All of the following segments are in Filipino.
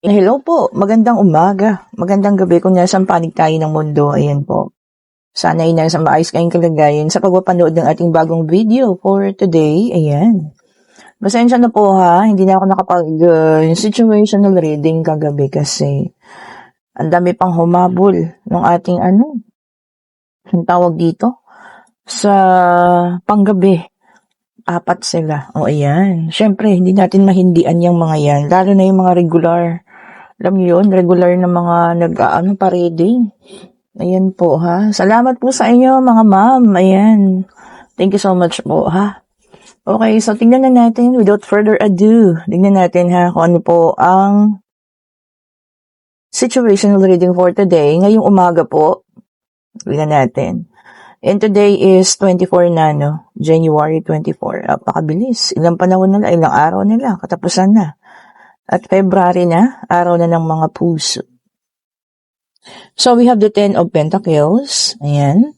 Hello po, magandang umaga, magandang gabi kung nasaan panig tayo ng mundo. Ayan po. Sana ay nasa maayos kayong kalagayan sa pagpapanood ng ating bagong video for today. Ayan. Pasensya na po ha, hindi na ako situational reading kagabi kasi ang dami pang humabol ng ating ang tawag dito, sa panggabi. 4 sila. O ayan. Siyempre, hindi natin mahindian yung mga yan, lalo na yung mga regular. Alam niyo yun, regular na mga pa-reading. Ayan po ha. Salamat po sa inyo mga ma'am. Ayan. Thank you so much po ha. Okay, so tingnan na natin without further ado. Tingnan natin ha kung ano po ang situational reading for today. Ngayong umaga po. Tingnan natin. And today is 24 na, no? January 24. Napakabilis. Ilang panahon nila, ilang araw nila, katapusan na. At February na, araw na ng mga puso. So, we have the 10 of Pentacles. Ayan.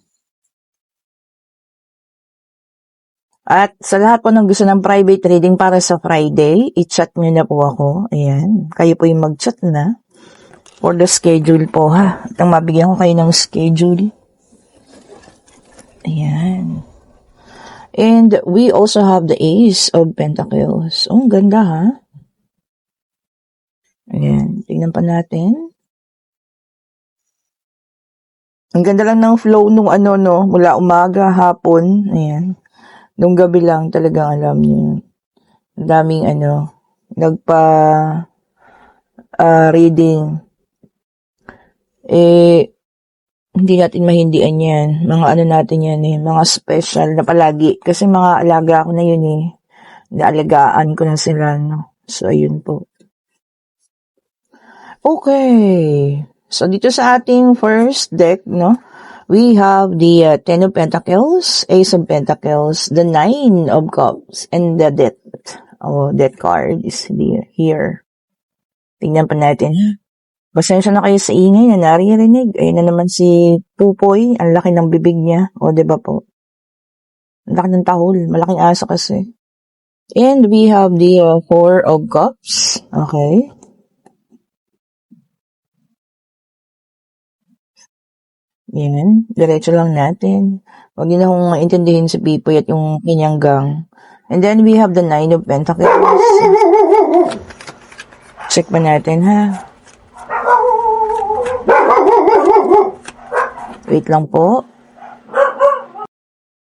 At sa lahat po ng gusto ng private reading para sa Friday, i-chat nyo na po ako. Ayan. Kayo po yung mag-chat na. For the schedule po, ha? At ang mabigyan ko kayo ng schedule. Ayan. And we also have the Ace of Pentacles. Oh, ang ganda ha. Ayan. Tingnan pa natin. Ang ganda lang ng flow nung mula umaga, hapon. Ayan. Nung gabi lang talagang alam niyo. Ang daming reading. Hindi natin mahindian yan. Mga natin yan mga special na palagi. Kasi mga alaga ko na yun Naalagaan ko na sila, no? So, ayun po. Okay. So, dito sa ating first deck, no? We have the 10 of Pentacles, Ace of Pentacles, the 9 of Cups, and the Death. Oh, Death card is here. Tingnan pa natin, ha? Pasensya na kayo sa ingay na naririnig. Ayun na naman si Pupoy. Ang laki ng bibig niya. O, diba po? Ang laki ng tahol. Malaking aso kasi. And we have the 4 of Cups. Okay. Yan. Diretso lang natin. Huwag niyo na akong maintindihin si Pipoy at yung kanyang gang. And then we have the 9 of Pentacles. Check pa natin, ha? Wait lang po.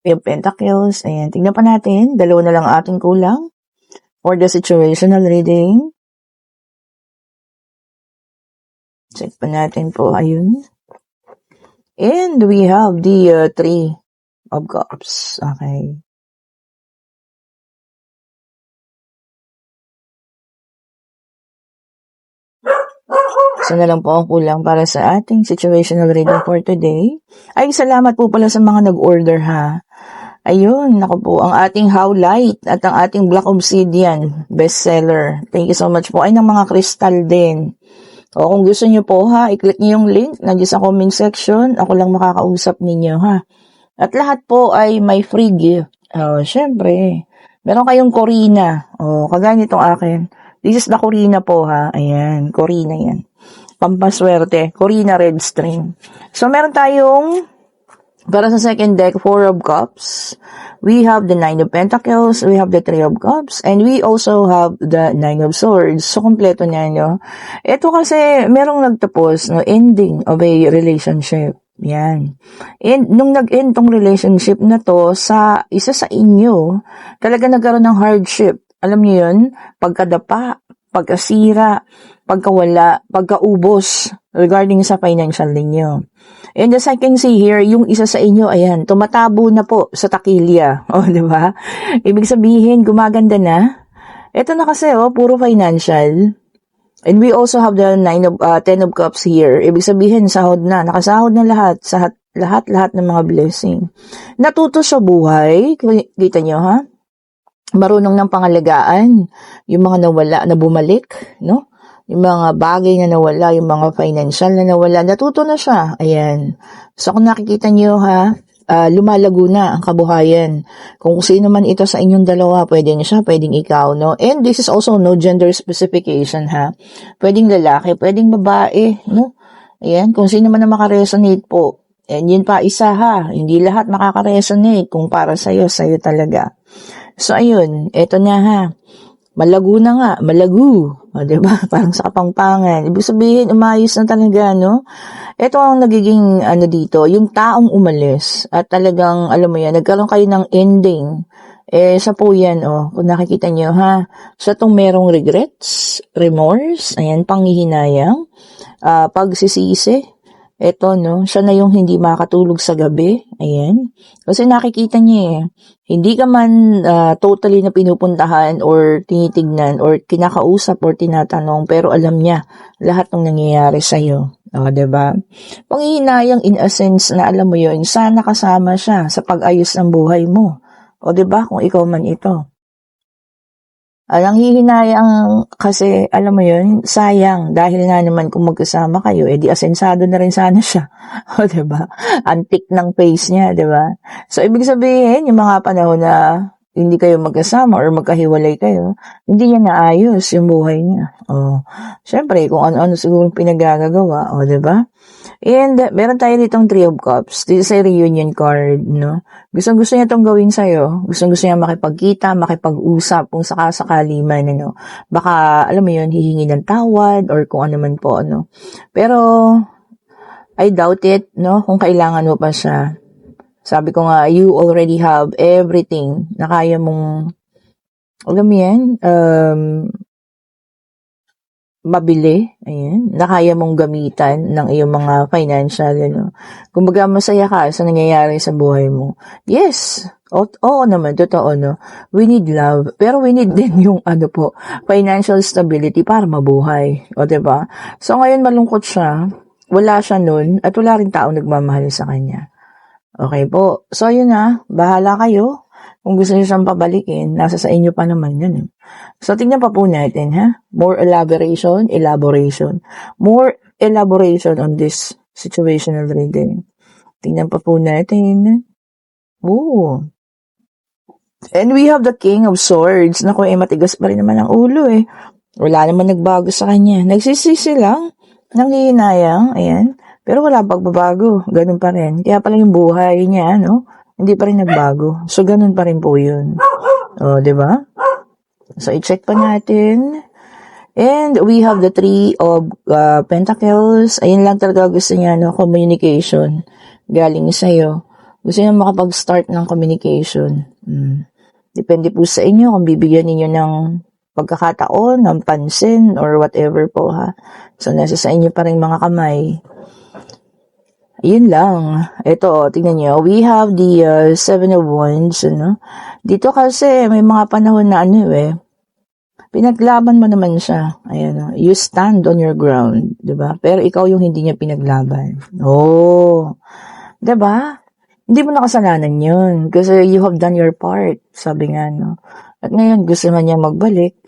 Yung Pentacles. Ayan. Tingnan pa natin. 2 na lang ating kulang. For the situational reading. Check pa natin po. Ayun. And we have the 3 of Cups. Okay. So na lang po ang kulang para sa ating situational reading for today. Ay, salamat po pala sa mga nag-order ha. Ayun, naku po, ang ating Howlite at ang ating Black Obsidian bestseller. Thank you so much po. Ay, ng mga crystal din. O kung gusto niyo po ha, i-click niyo yung link nandiyan sa comment section. Ako lang makakausap ninyo ha. At lahat po ay may free gift. Syempre. Meron kayong Corina. Kagaya nitong akin. This is the Corina po ha. Ayan, Corina yan. Pampaswerte. Corina Red String. So, meron tayong, para sa second deck, 4 of Cups. We have the 9 of Pentacles. We have the 3 of Cups. And we also have the 9 of Swords. So, kompleto niya, no? Ito kasi, merong nagtapos, no? Ending of a relationship. Yan. And, nung nag-end tong relationship na to, sa isa sa inyo, talaga nagkaroon ng hardship. Alam niyo yun? Pagkadapa, pagkasira, pagkawala, pagkaubos regarding sa financial ninyo. And as I can see here, yung isa sa inyo, ayan, tumatabo na po sa takilya. Di ba? Ibig sabihin, gumaganda na. Ito na kasi, puro financial. And we also have the 10 of Cups here. Ibig sabihin, sahod na. Nakasahod na lahat. Sa lahat ng mga blessing. Natuto sa buhay. Kita nyo, ha? Marunong ng pangalagaan. Yung mga nawala, na bumalik, no? Yung mga bagay na nawala, yung mga financial na nawala, natuto na siya. Ayan. So, kung nakikita niyo ha, lumalago na ang kabuhayan. Kung sino man ito sa inyong dalawa, pwedeng siya, pwedeng ikaw, no? And this is also no gender specification, ha? Pwedeng lalaki, pwedeng babae, no? Ayan, kung sino man na makaresonate po. And yun pa isa, ha? Hindi lahat makakaresonate. Kung para sa'yo talaga. So, ayun, eto na, ha? Malago na nga, malago. O, diba? Parang sa Kapampangan. Ibig sabihin, umayos na talaga, no? Ito ang nagiging, dito, yung taong umalis. At talagang, alam mo yan, nagkaroon kayo ng ending. Sa po yan, kung nakikita nyo, ha? Sa itong merong regrets, remorse, ayan, panghihinayang, pagsisisi. Ito, no? Siya na yung hindi makatulog sa gabi. Ayan. Kasi nakikita niya hindi ka man totally na pinupuntahan or tinitignan or kinakausap or tinatanong, pero alam niya lahat ng nangyayari sa'yo. O, diba? Panghihinayang in a sense na alam mo yun, sana kasama siya sa pag-ayos ng buhay mo. O, diba? Kung ikaw man ito. Ang hihinayang kasi, alam mo yun, sayang, dahil nga naman kung magkasama kayo, di asensado na rin sana siya. O, diba? Antik ng face niya, diba? So, ibig sabihin, yung mga panahon na hindi kayo magkasama or magkahiwalay kayo, hindi niya naayos yung buhay niya. O, syempre, kung ano-ano siguro pinagagagawa, o, diba? And meron tayo ditong Three of Cups. This is a reunion card, no? Gusto niya itong gawin sa'yo. Gusto niya makipagkita, makipag-usap kung sakasakali man, ano. Baka, alam mo yun, hihingi ng tawad or kung ano man po, ano. Pero, I doubt it, no? Kung kailangan mo pa siya. Sabi ko nga, you already have everything na kaya mong, alam mo yan, mabili, ayan, na kaya mong gamitan ng iyong mga financial, Kumbaga, masaya ka sa nangyayari sa buhay mo. Yes, oo naman, totoo, no? We need love, pero we need din yung, financial stability para mabuhay. O, diba? So, ngayon malungkot siya, wala siya nun, at wala rin taong nagmamahal sa kanya. Okay po. So, yun na, bahala kayo. Kung gusto niyo siyang pabalikin, nasa sa inyo pa naman yun. So, tingnan pa po natin, ha? More elaboration. More elaboration on this situational reading. Tingnan pa po natin. Ooh. And we have the King of Swords. Naku, matigas pa rin naman ang ulo, Wala naman nagbago sa kanya. Nagsisisi lang. Nanghihinayang. Ayan. Pero wala pagbabago. Ganun pa rin. Kaya pala yung buhay niya, hindi pa rin nagbago. So, ganun pa rin po yun. O, diba? So, i-check pa natin. And we have the Three of Pentacles. Ayun lang talaga gusto niya, communication. Galing sa'yo. Gusto niya makapag-start ng communication. Depende po sa inyo kung bibigyan ninyo ng pagkakataon, ng pansin, or whatever po, ha. So, nasa sa inyo pa rin mga kamay. Yun lang. Ito, tingnan nyo. We have the Seven of Wands, Dito kasi may mga panahon na pinaglaban mo naman siya. Ayan, you stand on your ground, 'di ba? Pero ikaw yung hindi niya pinaglaban. Oh. 'Di ba? Hindi mo nakasalanan 'yun kasi you have done your part, sabi nga, At ngayon gusto man niya magbalik,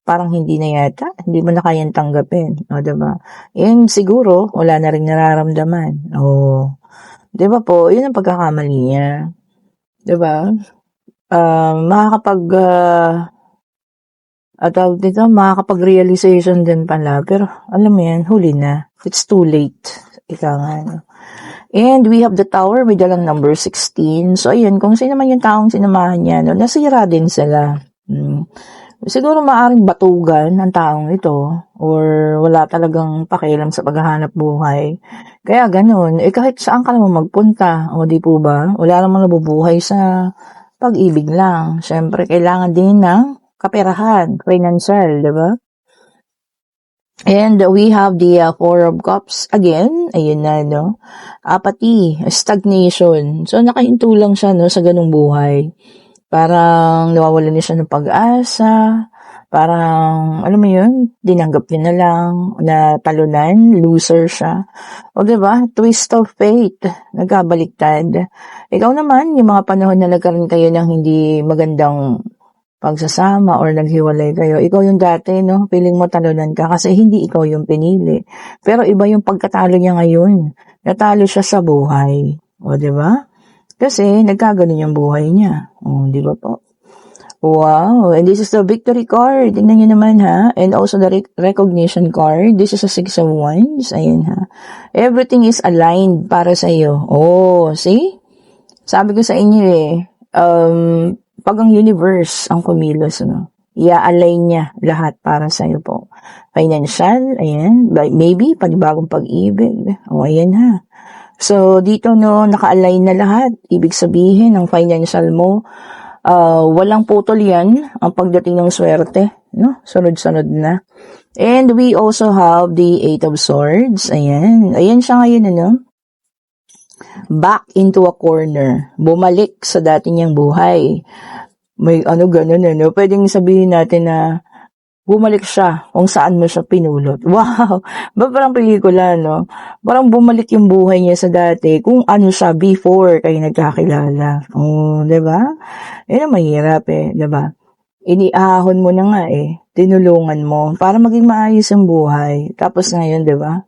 parang hindi na yata, hindi mo na kayang tanggapin, o, diba? And siguro, wala na rin nararamdaman. O, diba po, yun ang pagkakamali niya. Diba? Makakapag-realization din pala, pero alam mo yan, huli na. It's too late. Ika nga, And we have the Tower with dalang number 16. So, ayun, kung sino man yung taong sinamahan niya, nasira din sila. Siguro maaring batugan ng taong ito or wala talagang pakialam sa paghahanap buhay. Kaya ganun, kahit saan ka naman magpunta, o di po ba? Wala namang nabubuhay sa pag-ibig lang. Siyempre, kailangan din ng kaperahan, financial, di ba? And we have the Four of Cups again. Ayun na, apathy, stagnation. So, nakahinto lang siya, sa ganung buhay. Parang nawawalan niya siya ng pag-asa. Parang, alam mo yun, dinanggap niya na lang, natalunan, loser siya. O, diba? Twist of fate. Nagkabaliktad. Ikaw naman, yung mga panahon na nagkaroon kayo ng hindi magandang pagsasama or naghiwalay kayo, ikaw yung dati, feeling mo talunan ka kasi hindi ikaw yung pinili. Pero iba yung pagkatalo niya ngayon. Natalo siya sa buhay. O, diba? Kasi nagkaganon yung buhay niya. Di ba po? Wow, and this is the victory card. Tingnan nyo naman ha. And also the recognition card. This is a 6 of Wands. Ayan ha. Everything is aligned para sa iyo. See? Sabi ko sa inyo pag ang universe ang kumilos, i-align niya lahat para sa iyo po. Financial, ayan. Maybe, panibagong pag-ibig. Ayan ha. So, dito naka-align na lahat. Ibig sabihin, ang financial mo, walang putol yan ang pagdating ng swerte, sunod-sunod na. And we also have the 8 of Swords. Ayan siya ngayon, back into a corner. Bumalik sa dati niyang buhay. May ganun, pwedeng sabihin natin na bumalik siya kung saan mo siya pinulot. Wow! Parang pelikula, Parang bumalik yung buhay niya sa dati kung ano siya before kayo nagkakilala. Diba? Yan ang mahirap diba? Iniahon mo na nga tinulungan mo para maging maayos ang buhay. Tapos ngayon, diba?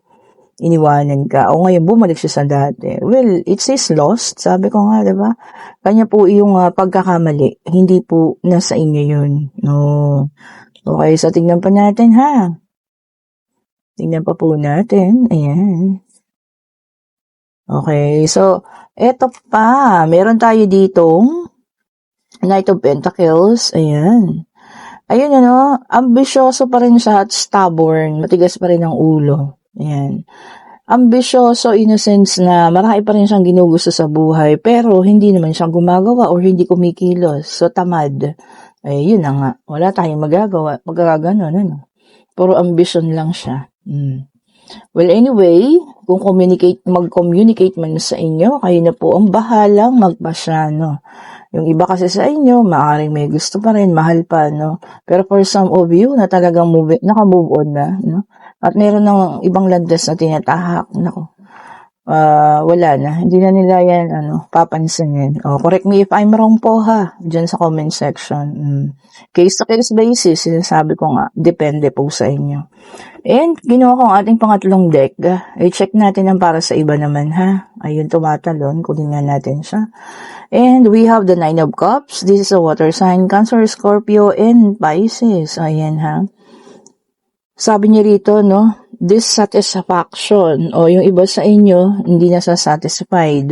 Iniwanan ka. Ngayon bumalik siya sa dati. Well, it says lost. Sabi ko nga, diba? Kanya po yung pagkakamali. Hindi po nasa inyo yun. Okay, so tignan pa natin ha. Tignan pa po natin. Ayan. Okay, so eto pa. Meron tayo ditong Knight of Pentacles. Ayan. Ayun ambisyoso pa rin siya at stubborn. Matigas pa rin ang ulo. Ayan. Ambisyoso in a sense na marami pa rin siyang ginugusto sa buhay pero hindi naman siyang gumagawa or hindi kumikilos. So tamad. Yun na nga. Wala tayong magagawa. Magkakaganon, Puro ambition lang siya. Well, anyway, kung mag-communicate man sa inyo, kayo na po ang bahalang magpasya, Yung iba kasi sa inyo, maaaring may gusto pa rin, mahal pa, Pero for some of you, na talagang naka-move on na, At meron ng ibang landas na tinatahak, wala na. Hindi na nila yan, papansinin. Correct me if I'm wrong po ha, dyan sa comment section. Case to case basis, sinasabi ko nga, depende po sa inyo. And, ginawa ko ang ating pangatlong deck. I-check natin ang para sa iba naman ha. Ayun, tumatalon. Kunin nga natin siya. And we have the 9 of Cups. This is a water sign, Cancer, Scorpio, and Pisces. Ayan ha. Sabi niya rito, dissatisfaction o yung iba sa inyo hindi na satisfied.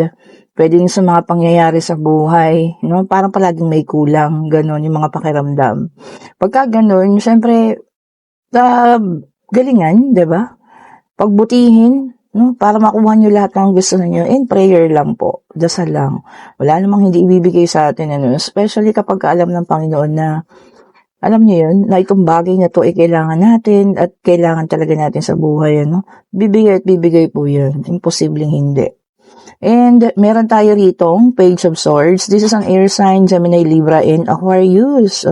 Pwedeng sa mga pangyayari sa buhay, parang palaging may kulang, ganon yung mga pakiramdam. Pagka ganon, syempre, galingan, diba? Pagbutihin, para makuha nyo lahat ng gusto niyo. And prayer lang po, dasal lang. Wala namang hindi ibibigay sa atin, especially kapag alam ng Panginoon na alam niyo yun, na itong bagay na to ay kailangan natin at kailangan talaga natin sa buhay, Bibigay at bibigay po yun. Imposibleng hindi. And meron tayo ritong Page of Swords. This is an air sign, Gemini, Libra, and Aquarius.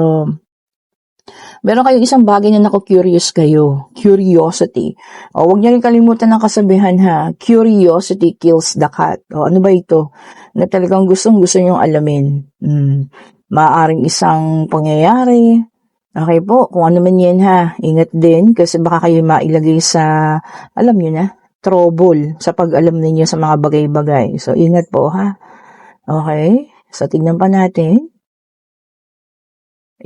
Meron kayong isang bagay na curious kayo. Curiosity. Huwag niyo rin kalimutan ng kasabihan ha. Curiosity kills the cat. Ano ba ito? Na talagang gusto niyong alamin. Maaring isang pangyayari. Okay po, kung ano man yan ha, ingat din kasi baka kayo mailagay sa, alam niyo na, trouble sa pag-alam ninyo sa mga bagay-bagay. So, ingat po ha. Okay, so tignan pa natin.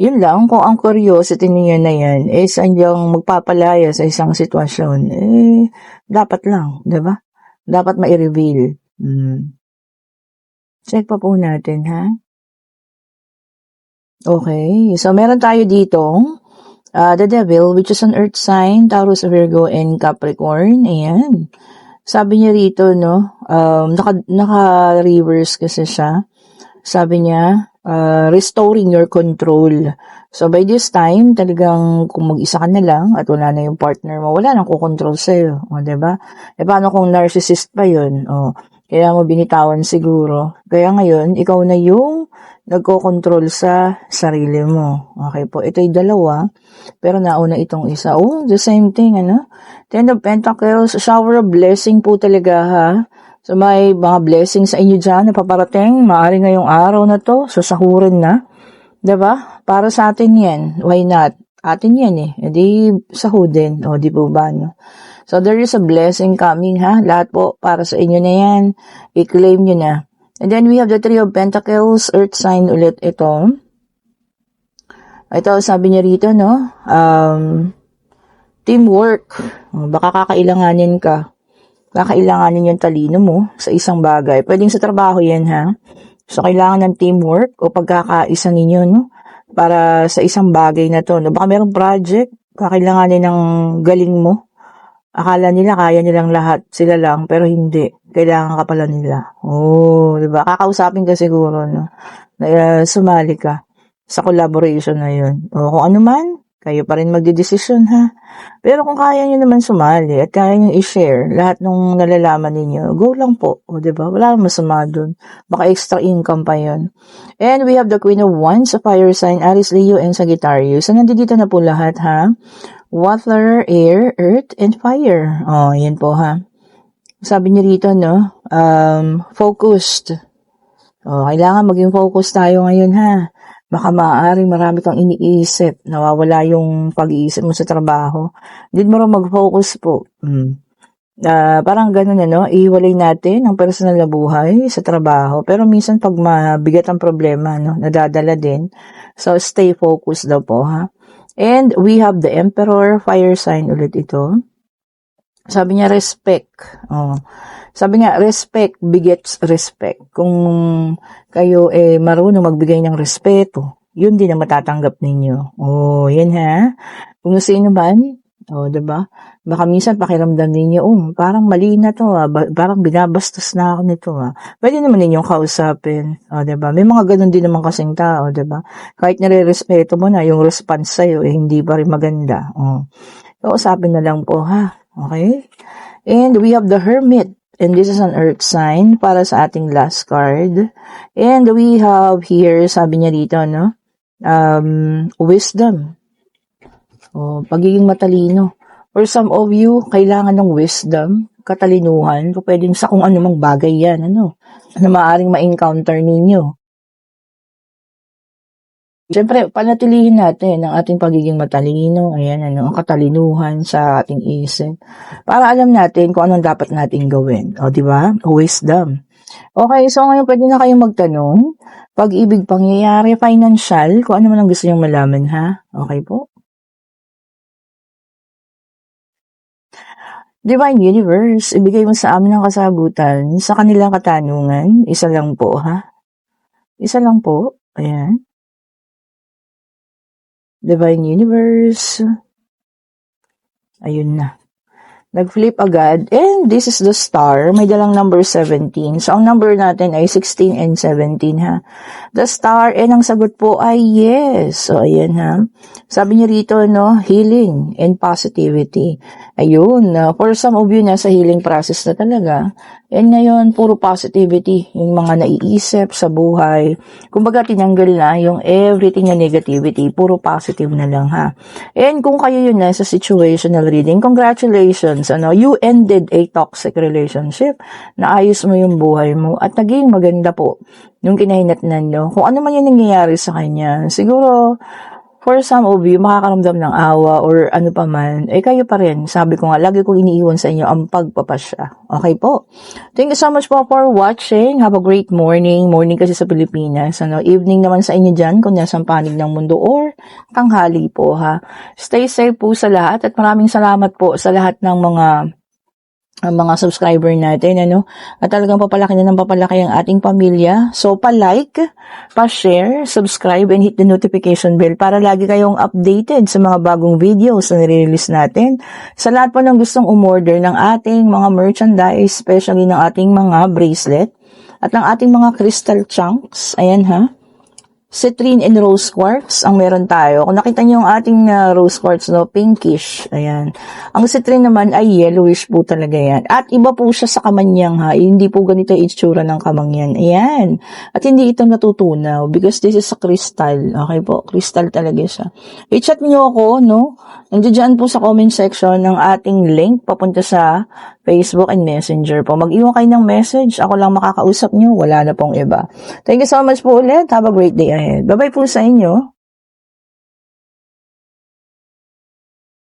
Yun lang, kung ang curiosity niyo na yan, saan yung magpapalaya sa isang sitwasyon, dapat lang, diba? Dapat ma-reveal. Check pa po natin ha. Okay, so meron tayo ditong the Devil, which is an earth sign, Taurus, Virgo, and Capricorn. Ayan. Sabi niya rito, naka-reverse kasi siya. Sabi niya, restoring your control. So by this time, talagang kung mag-isa ka na lang at wala na yung partner mo, wala nang kukontrol sa'yo. Diba? Paano kung narcissist pa yun? Kaya mo binitawan siguro. Kaya ngayon, ikaw na yung nagko-control sa sarili mo. Okay po, ito'y dalawa, pero nauna itong isa. The same thing, Ten of Pentacles, shower of blessing po talaga, ha? So, may mga blessing sa inyo dyan na paparating. Maaari ngayong araw na to, sasahurin na. Diba? Para sa atin yan. Why not? Atin yan Di sahudin. Di po ba, So, there is a blessing coming, ha? Lahat po, para sa inyo na yan. I-claim nyo na. And then we have the Three of Pentacles, Earth sign ulit ito. Ito, sabi niya rito, no? Teamwork. Baka kakailanganin ka. Kakailanganin yung talino mo sa isang bagay. Pwedeng sa trabaho yan, ha? So, kailangan ng teamwork o pagkakaisa ninyo, no? Para sa isang bagay na to, no? Baka merong project, kakailanganin ng galing mo. Akala nila kaya nilang lahat, sila lang, pero hindi. Kailangan ka pala nila. Oh, diba? Kakausapin ka siguro, no? Sumali ka sa collaboration na yun. O kung ano man, kayo pa rin magdidesisyon, ha? Pero kung kaya nyo naman sumali at kaya nyo i-share lahat ng nalalaman ninyo, go lang po. O, diba? Wala namang masama dun. Baka extra income pa yun. And we have the Queen of Wands, a fire sign, Aries, Leo, and Sagittarius. So, nandito na po lahat, ha? Water, air, earth, and fire. Oh, yan po, ha? Sabi niyo rito, no? Focused. Oh, kailangan maging focused tayo ngayon, ha? Baka maaaring marami kang iniisip, nawawala yung pag-iisip mo sa trabaho. Hindi mo rin mag-focus po. Parang ganun, ano, ihiwalay natin ang personal na buhay sa trabaho. Pero minsan pag mabigat ang problema, no, nadadala din. So, stay focused daw po, ha? And we have the Emperor, fire sign ulit ito. Sabi niya, respect. Oh. Sabi nga, respect begets respect. Kung kayo marunong magbigay ng respeto, yun din ang matatanggap ninyo. Oh, yan ha. Kung sino man, diba? Baka minsan pakiramdam ninyo, parang mali na to, parang binabastos na ako nito, Pwede naman ninyong kausapin, diba? May mga ganun din naman kasing tao, diba? Kahit nire-respeto mo na, yung response sa'yo, hindi pa rin maganda. Kausapin na lang po, ha? Okay? And we have the Hermit. And this is an earth sign para sa ating last card. And we have here, sabi niya dito, no? Wisdom. Pagiging matalino. For some of you, kailangan ng wisdom, katalinuhan, pwedeng sa kung anumang bagay yan, ano maaaring ma-encounter ninyo. Siyempre, panatilihin natin ang ating pagiging matalino, ang katalinuhan sa ating isip. Para alam natin kung anong dapat nating gawin. Di ba? Wisdom. Okay, so ngayon pwede na kayong magtanong. Pag-ibig, pangyayari, financial, kung ano man ang gusto niyong malaman, ha? Okay po? Divine Universe, ibigay mo sa amin ang kasagutan sa kanilang katanungan. Isa lang po, ha? Isa lang po. Ayan. Divine Universe. Ayun na. Nag-flip agad. And this is the star. May dalang number 17. So, ang number natin ay 16 and 17, ha? The star, and ang sagot po ay yes. So, ayan, ha? Sabi niya rito, no? Healing and positivity. Ayun. For some of you, nasa healing process na talaga. And ngayon, puro positivity. Yung mga naiisip sa buhay. Kumbaga, tinanggal na yung everything na negativity. Puro positive na lang, ha? And kung kayo yun na sa situational reading, congratulations. You ended a toxic relationship. Naayos mo yung buhay mo. At naging maganda po yung kinahinatnan nyo. Kung ano man yung nangyayari sa kanya, siguro, for some of you, makakaramdam ng awa or ano pa man, kayo pa rin. Sabi ko nga, lagi kong iniiwan sa inyo ang pagpapasya. Okay po? Thank you so much po for watching. Have a great morning. Morning kasi sa Pilipinas. Evening naman sa inyo dyan kung nasa panig ng mundo or tanghali po, ha. Stay safe po sa lahat at maraming salamat po sa lahat ng mga subscriber natin, At talagang papalaki na ng papalaki ang ating pamilya. So, pa-like, pa-share, subscribe, and hit the notification bell para lagi kayong updated sa mga bagong videos na nire-release natin. Sa lahat po ng gustong umorder ng ating mga merchandise, especially ng ating mga bracelet, at ng ating mga crystal chunks, ayan, ha? Citrine and rose quartz ang meron tayo. Kung nakita niyo yung ating rose quartz, pinkish. Ayan. Ang citrine naman ay yellowish po talaga yan. At iba po siya sa kamanyang, ha. Hindi po ganito yung itsura ng kamangyan. Ayan. At hindi ito natutunaw because this is a crystal. Okay po? Crystal talaga siya. I-chat niyo ako, Nandiyan po sa comment section ng ating link papunta sa Facebook and Messenger po. Mag-iwan kayo ng message. Ako lang makakausap niyo. Wala na pong iba. Thank you so much po ulit. Have a great day ahead. Bye-bye po sa inyo.